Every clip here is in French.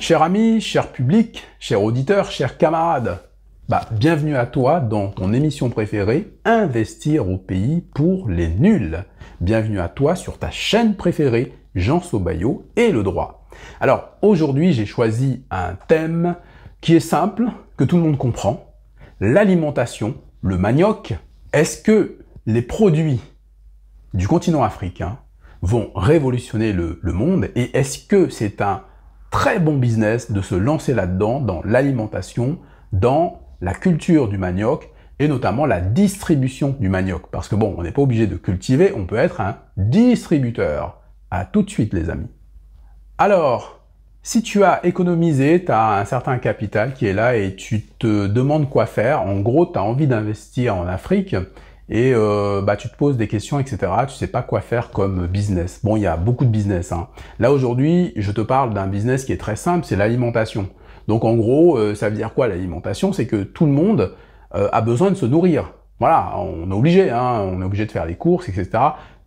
Cher ami, cher public, cher auditeur, chers camarades, bienvenue à toi dans ton émission préférée, Investir au pays pour les nuls. Bienvenue à toi sur ta chaîne préférée, Jean Sobaillot et le droit. Alors, aujourd'hui, j'ai choisi un thème qui est simple, que tout le monde comprend, l'alimentation, le manioc. Est-ce que les produits du continent africain vont révolutionner le monde et est-ce que c'est un très bon business de se lancer là-dedans, dans l'alimentation, dans la culture du manioc et notamment la distribution du manioc. Parce que bon, on n'est pas obligé de cultiver, on peut être un distributeur. À tout de suite les amis. Alors, si tu as économisé, tu as un certain capital qui est là et tu te demandes quoi faire, en gros, tu as envie d'investir en Afrique et tu te poses des questions, etc. Tu sais pas quoi faire comme business. Bon, il y a beaucoup de business. Là, aujourd'hui, je te parle d'un business qui est très simple, c'est l'alimentation. Donc, en gros, ça veut dire quoi l'alimentation? C'est que tout le monde a besoin de se nourrir. Voilà, on est obligé, on est obligé de faire les courses, etc.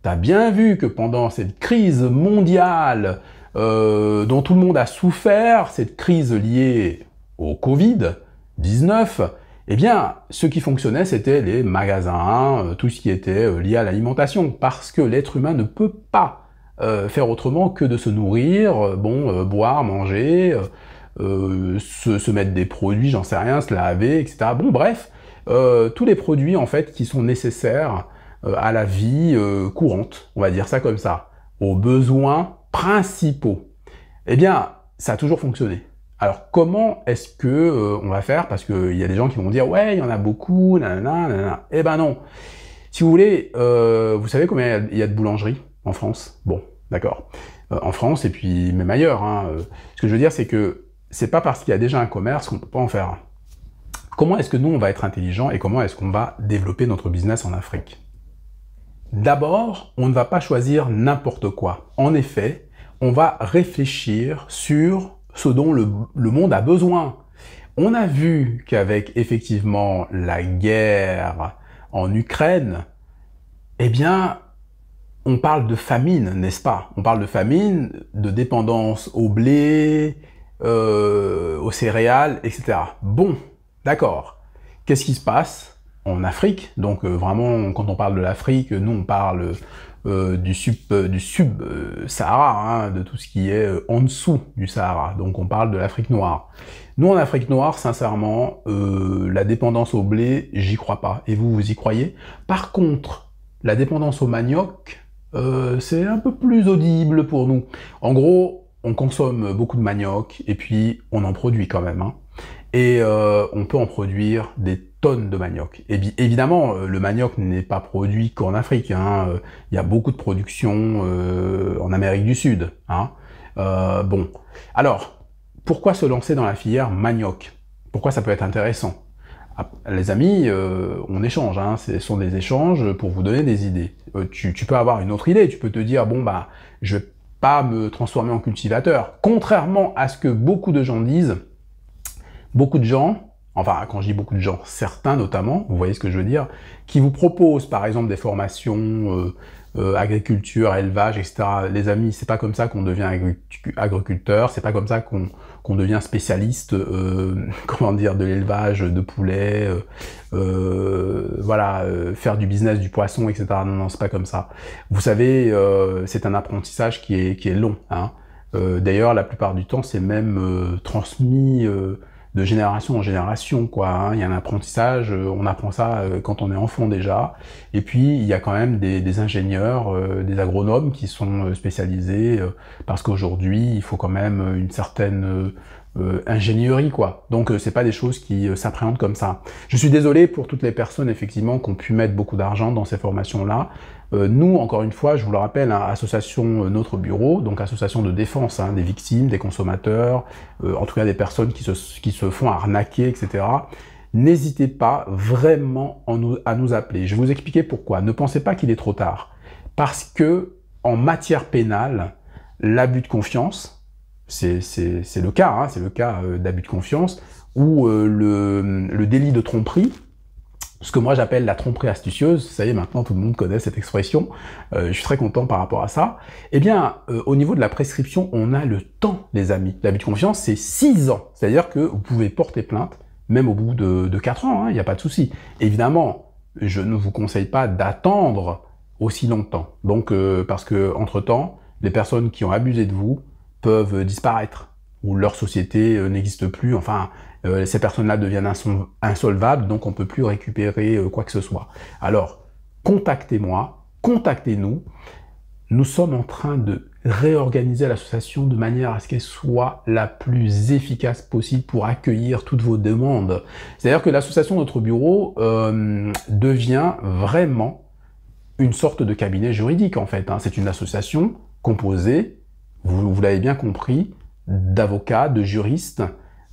Tu as bien vu que pendant cette crise mondiale dont tout le monde a souffert, cette crise liée au Covid-19, eh bien, ce qui fonctionnait, c'était les magasins, tout ce qui était lié à l'alimentation, parce que l'être humain ne peut pas faire autrement que de se nourrir, boire, manger, se mettre des produits, j'en sais rien, se laver, etc. Bon, bref, tous les produits, en fait, qui sont nécessaires à la vie courante, on va dire ça comme ça, aux besoins principaux. Eh bien, ça a toujours fonctionné. Alors, comment est-ce que on va faire? Parce qu'il y a des gens qui vont dire « Ouais, il y en a beaucoup, nanana, nanana. » Eh ben non. Si vous voulez, vous savez combien il y a de boulangeries en France? Bon, d'accord. En France et puis même ailleurs. Ce que je veux dire, c'est que c'est pas parce qu'il y a déjà un commerce qu'on peut pas en faire un. Comment est-ce que nous, on va être intelligents et comment est-ce qu'on va développer notre business en Afrique? D'abord, on ne va pas choisir n'importe quoi. En effet, on va réfléchir sur ce dont le monde a besoin. On a vu qu'avec effectivement la guerre en Ukraine, eh bien, on parle de famine, n'est-ce pas? On parle de famine, de dépendance au blé, aux céréales, etc. Bon, d'accord. Qu'est-ce qui se passe en Afrique? Donc vraiment, quand on parle de l'Afrique, nous on parle du sub-Sahara, de tout ce qui est en dessous du Sahara. Donc on parle de l'Afrique noire. Nous en Afrique noire, sincèrement, la dépendance au blé, j'y crois pas. Et vous, vous y croyez? Par contre, la dépendance au manioc, c'est un peu plus audible pour nous. En gros, on consomme beaucoup de manioc et puis on en produit quand même. Et on peut en produire des tonnes de manioc. Et évidemment, le manioc n'est pas produit qu'en Afrique. Il y a beaucoup de production en Amérique du Sud. Bon, alors, pourquoi se lancer dans la filière manioc? Pourquoi ça peut être intéressant? Les amis, on échange. Ce sont des échanges pour vous donner des idées. Tu peux avoir une autre idée. Tu peux te dire, bon, je vais pas me transformer en cultivateur. Contrairement à ce que beaucoup de gens disent, beaucoup de gens, enfin quand je dis beaucoup de gens, certains notamment, vous voyez ce que je veux dire, qui vous proposent par exemple des formations agriculture, élevage, etc. Les amis, c'est pas comme ça qu'on devient agriculteur, c'est pas comme ça qu'on devient spécialiste, comment dire, de l'élevage de poulets, faire du business du poisson, etc. Non, c'est pas comme ça. Vous savez, c'est un apprentissage qui est long. D'ailleurs, la plupart du temps, c'est même transmis de génération en génération, quoi. Il y a un apprentissage, on apprend ça quand on est enfant déjà. Et puis, il y a quand même des ingénieurs, des agronomes qui sont spécialisés, parce qu'aujourd'hui, il faut quand même une certaine ingénierie, quoi. Donc, c'est pas des choses qui s'appréhendent comme ça. Je suis désolé pour toutes les personnes, effectivement, qui ont pu mettre beaucoup d'argent dans ces formations-là. Nous, encore une fois, je vous le rappelle, association Notre Bureau, donc association de défense des victimes, des consommateurs, en tout cas des personnes qui se font arnaquer, etc. N'hésitez pas vraiment à nous appeler. Je vais vous expliquer pourquoi. Ne pensez pas qu'il est trop tard. Parce que en matière pénale, l'abus de confiance, c'est le cas, c'est le cas d'abus de confiance, ou le délit de tromperie, ce que moi j'appelle la tromperie astucieuse, ça y est, maintenant tout le monde connaît cette expression, je suis très content par rapport à ça, eh bien, au niveau de la prescription, on a le temps, les amis. L'abus de confiance, c'est 6 ans, c'est-à-dire que vous pouvez porter plainte, même au bout de 4 ans, il n'y a pas de souci. Évidemment, je ne vous conseille pas d'attendre aussi longtemps, donc parce que entre-temps, les personnes qui ont abusé de vous peuvent disparaître, ou leur société n'existe plus, enfin, ces personnes-là deviennent insolvables, donc on ne peut plus récupérer quoi que ce soit. Alors, contactez-moi, contactez-nous. Nous sommes en train de réorganiser l'association de manière à ce qu'elle soit la plus efficace possible pour accueillir toutes vos demandes. C'est-à-dire que l'association de notre bureau devient vraiment une sorte de cabinet juridique, en fait. C'est une association composée, vous l'avez bien compris, d'avocats, de juristes.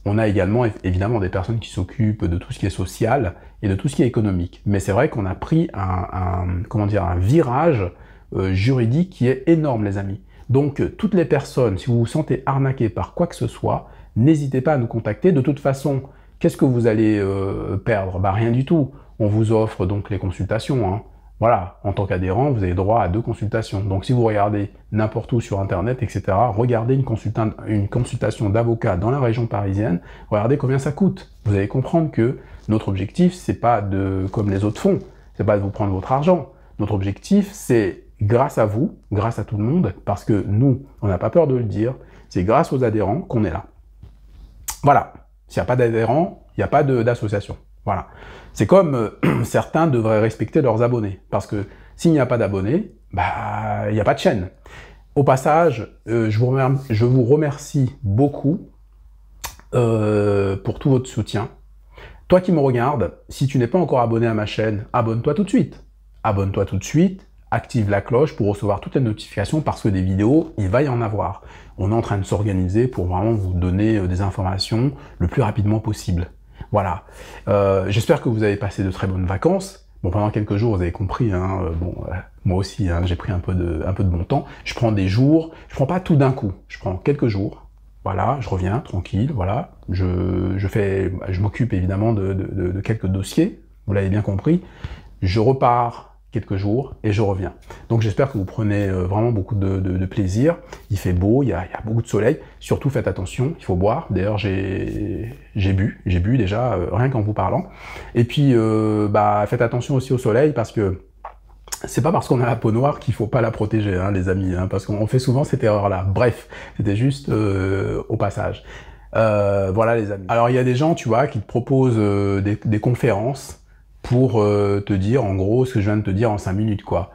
On a également évidemment des personnes qui s'occupent de tout ce qui est social et de tout ce qui est économique. Mais c'est vrai qu'on a pris un virage juridique qui est énorme, les amis. Donc toutes les personnes, si vous vous sentez arnaqué par quoi que ce soit, n'hésitez pas à nous contacter. De toute façon, qu'est-ce que vous allez perdre? Rien du tout. On vous offre donc les consultations. Voilà, en tant qu'adhérent, vous avez droit à 2 consultations. Donc si vous regardez n'importe où sur Internet, etc., regardez une consultation d'avocat dans la région parisienne, regardez combien ça coûte. Vous allez comprendre que notre objectif, c'est pas comme les autres font, c'est pas de vous prendre votre argent. Notre objectif, c'est grâce à vous, grâce à tout le monde, parce que nous, on n'a pas peur de le dire, c'est grâce aux adhérents qu'on est là. Voilà, s'il n'y a pas d'adhérents, il n'y a pas d'association. Voilà. C'est comme certains devraient respecter leurs abonnés, parce que s'il n'y a pas d'abonnés, il n'y a pas de chaîne. Au passage, je vous remercie beaucoup pour tout votre soutien. Toi qui me regardes, si tu n'es pas encore abonné à ma chaîne, abonne-toi tout de suite. Abonne-toi tout de suite, active la cloche pour recevoir toutes les notifications, parce que des vidéos, il va y en avoir. On est en train de s'organiser pour vraiment vous donner des informations le plus rapidement possible. Voilà. J'espère que vous avez passé de très bonnes vacances. Bon, pendant quelques jours, vous avez compris, moi aussi, j'ai pris un peu de bon temps. Je prends des jours, je prends pas tout d'un coup, je prends quelques jours. Voilà, je reviens tranquille, voilà. Je m'occupe évidemment de quelques dossiers, vous l'avez bien compris. Je repars quelques jours et je reviens. Donc j'espère que vous prenez vraiment beaucoup de plaisir. Il fait beau, il y a beaucoup de soleil. Surtout faites attention, il faut boire. D'ailleurs j'ai bu déjà rien qu'en vous parlant. Et puis faites attention aussi au soleil, parce que c'est pas parce qu'on a la peau noire qu'il faut pas la protéger, les amis, parce qu'on fait souvent cette erreur-là. Bref, c'était juste au passage. Voilà les amis. Alors il y a des gens, tu vois, qui te proposent des conférences pour te dire, en gros, ce que je viens de te dire en 5 minutes, quoi.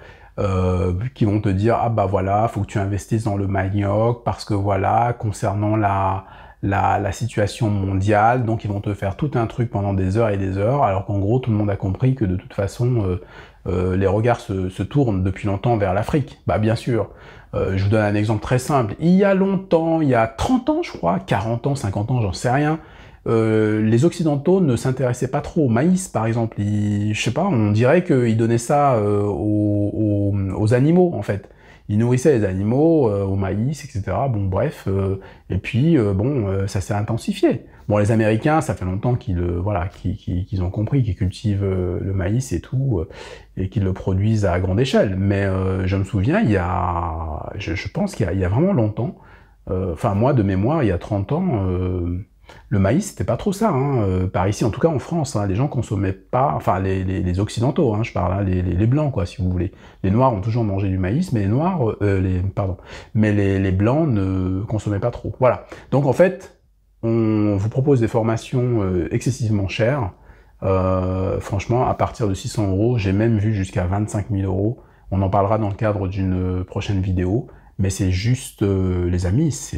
Qui vont te dire, voilà, faut que tu investisses dans le manioc, parce que voilà, concernant la situation mondiale, donc ils vont te faire tout un truc pendant des heures et des heures, alors qu'en gros, tout le monde a compris que de toute façon, les regards se tournent depuis longtemps vers l'Afrique. Bien sûr. Je vous donne un exemple très simple. Il y a longtemps, il y a 30 ans, je crois, 40 ans, 50 ans, j'en sais rien, les Occidentaux ne s'intéressaient pas trop au maïs, par exemple. Je sais pas, on dirait qu'ils donnaient ça aux animaux, en fait. Ils nourrissaient les animaux au maïs, etc. Bon, bref. Et puis, ça s'est intensifié. Bon, les Américains, ça fait longtemps qu'ils ont compris, qu'ils cultivent le maïs et tout, et qu'ils le produisent à grande échelle. Mais je me souviens, je pense qu'il y a vraiment longtemps, moi, de mémoire, il y a 30 ans, le maïs, c'était pas trop ça, par ici, en tout cas en France, les gens consommaient pas, enfin les occidentaux, je parle, les blancs, quoi, si vous voulez. Les noirs ont toujours mangé du maïs, mais les blancs ne consommaient pas trop. Voilà. Donc en fait, on vous propose des formations excessivement chères. Franchement, à partir de 600 €, j'ai même vu jusqu'à 25 000 €. On en parlera dans le cadre d'une prochaine vidéo. Mais c'est juste, les amis,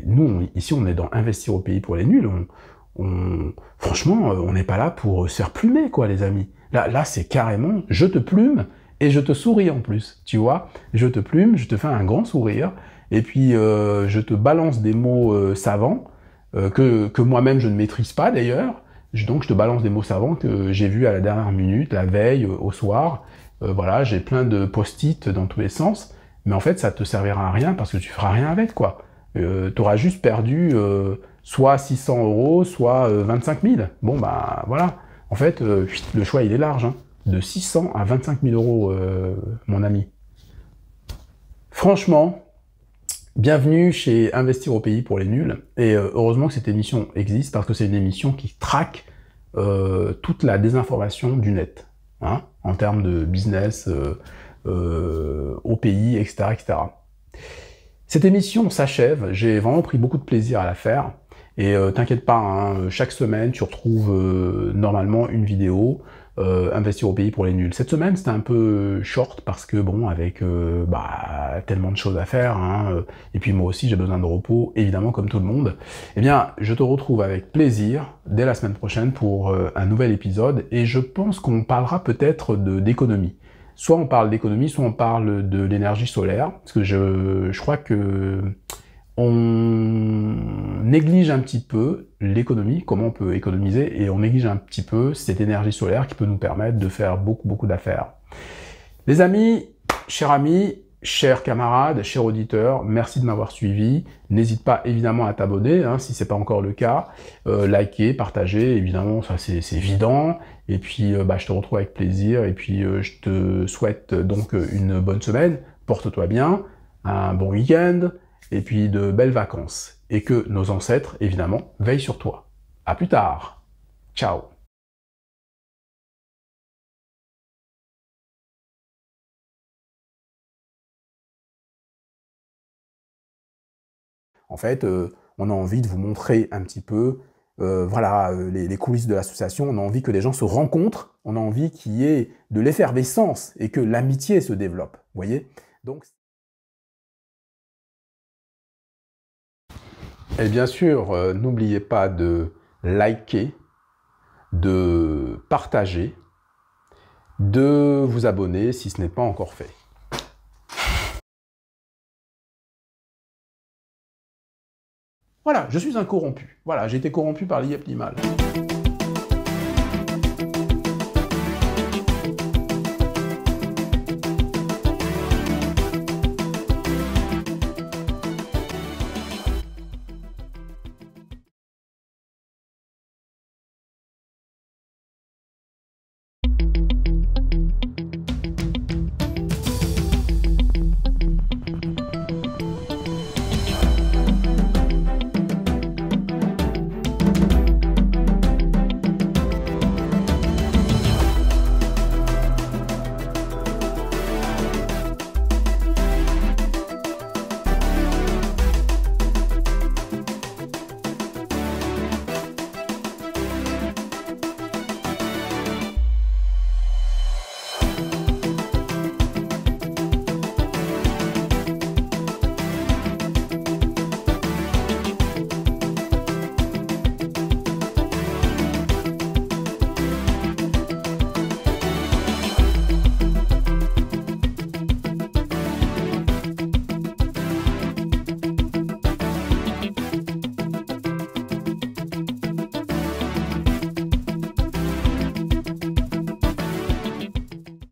nous, ici, on est dans investir au pays pour les nuls. Franchement, on n'est pas là pour se faire plumer, quoi, les amis. Là, c'est carrément, je te plume et je te souris en plus, tu vois. Je te plume, je te fais un grand sourire, et puis je te balance des mots savants, que moi-même je ne maîtrise pas d'ailleurs. Donc je te balance des mots savants que j'ai vus à la dernière minute, la veille, au soir. Voilà, j'ai plein de post-it dans tous les sens. Mais en fait, ça te servira à rien, parce que tu feras rien avec, quoi. Tu auras juste perdu soit 600 €, soit 25 000. Bon, voilà. En fait, le choix, il est large, hein. De 600 à 25 000 euros, mon ami. Franchement, bienvenue chez Investir au pays pour les nuls. Et heureusement que cette émission existe, parce que c'est une émission qui traque toute la désinformation du net, hein, en termes de business au pays, etc., etc. Cette émission s'achève, j'ai vraiment pris beaucoup de plaisir à la faire. Et t'inquiète pas, hein, chaque semaine, tu retrouves normalement une vidéo, Investir au pays pour les nuls. Cette semaine, c'était un peu short, parce que bon, avec tellement de choses à faire, hein, et puis moi aussi, j'ai besoin de repos, évidemment, comme tout le monde. Eh bien, je te retrouve avec plaisir, dès la semaine prochaine, pour un nouvel épisode, et je pense qu'on parlera peut-être d'économie. Soit on parle d'économie, soit on parle de l'énergie solaire, parce que je crois que on néglige un petit peu l'économie, comment on peut économiser, et on néglige un petit peu cette énergie solaire qui peut nous permettre de faire beaucoup d'affaires. Les amis, chers camarades, chers auditeurs, merci de m'avoir suivi. N'hésite pas évidemment à t'abonner, hein, si c'est pas encore le cas. Liker, partager, évidemment, ça c'est évident. Et puis, je te retrouve avec plaisir. Et puis, je te souhaite donc une bonne semaine. Porte-toi bien, un bon week-end, et puis de belles vacances. Et que nos ancêtres, évidemment, veillent sur toi. À plus tard. Ciao. En fait, on a envie de vous montrer un petit peu voilà, les coulisses de l'association. On a envie que les gens se rencontrent, on a envie qu'il y ait de l'effervescence et que l'amitié se développe, vous voyez. Donc, et bien sûr, n'oubliez pas de liker, de partager, de vous abonner si ce n'est pas encore fait. Voilà, je suis un corrompu. Voilà, j'ai été corrompu par l'IEP Limal.